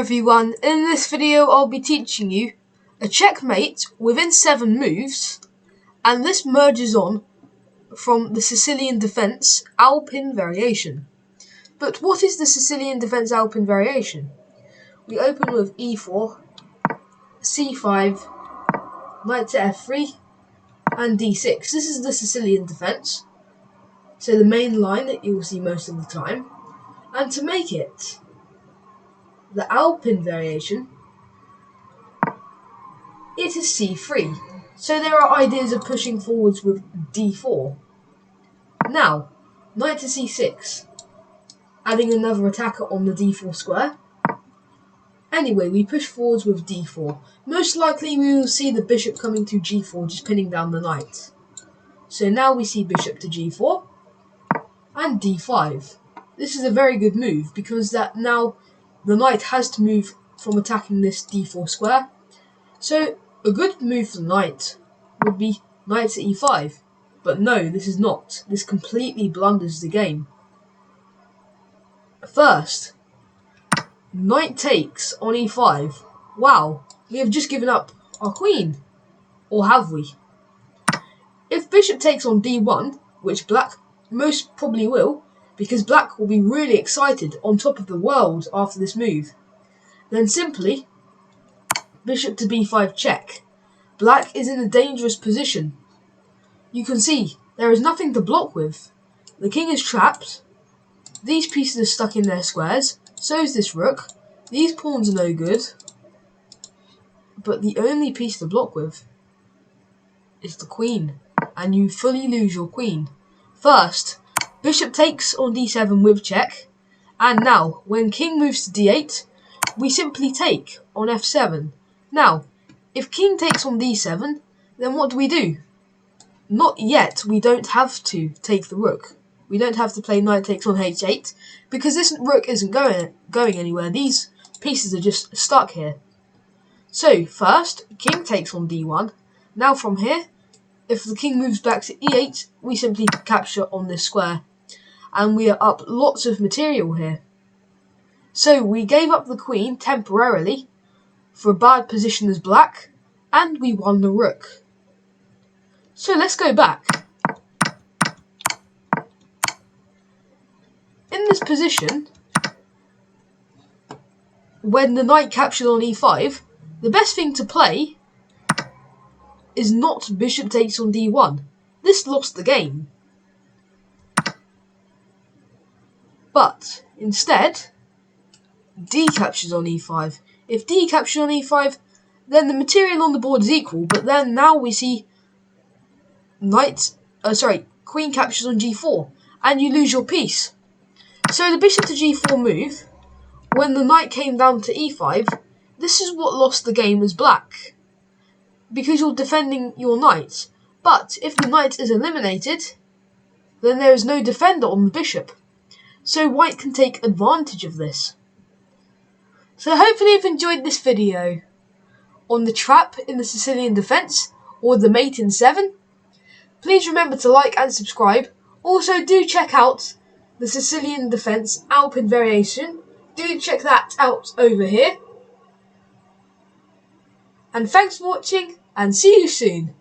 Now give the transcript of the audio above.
everyone, in this video I'll be teaching you a checkmate within 7 moves, and this merges on from the Sicilian defense alpine variation. But what is the Sicilian defense alpine variation? We open with e4, c5, knight to f3 and d6. This is the Sicilian defense, so the main line that you will see most of the time. And to make it the alpine variation, it is c3. So there are ideas of pushing forwards with d4. Now, knight to c6, adding another attacker on the d4 square. Anyway, we push forwards with d4. Most likely we will see the bishop coming to g4, just pinning down the knight. So now we see bishop to g4 and d5. This is a very good move because that now the knight has to move from attacking this d4 square. So a good move for the knight would be knight to e5. But no, this is not. This completely blunders the game. First, knight takes on e5. Wow, we have just given up our queen. Or have we? If bishop takes on d1, which black most probably will, because black will be really excited, on top of the world after this move, then simply bishop to b5 check. Black is in a dangerous position. You can see there is nothing to block with. The king is trapped. These pieces are stuck in their squares. So is this rook. These pawns are no good. But the only piece to block with is the queen. And you fully lose your queen. First, bishop takes on d7 with check. And now, when king moves to d8, we simply take on f7. Now, if king takes on d7, then what do? Not yet, we don't have to take the rook. We don't have to play knight takes on h8, because this rook isn't going anywhere. These pieces are just stuck here. So, first, king takes on d1. Now from here, if the king moves back to e8, we simply capture on this square. And we are up lots of material here. So, we gave up the queen temporarily for a bad position as black, and we won the rook. So let's go back. In this position, when the knight captured on e5, the best thing to play is not bishop takes on d1. This lost the game. But instead, d captures on e5. If d captures on e5, then the material on the board is equal, but then now we see queen captures on g4, and you lose your piece. So the bishop to g4 move, when the knight came down to e5, this is what lost the game as black, because you're defending your knight. But if the knight is eliminated, then there is no defender on the bishop. So white can take advantage of this. So hopefully you've enjoyed this video on the trap in the Sicilian defense, or the mate in 7. Please remember to like and subscribe. Also, do check out the Sicilian defense alpine variation. Do check that out over here. And thanks for watching, and see you soon.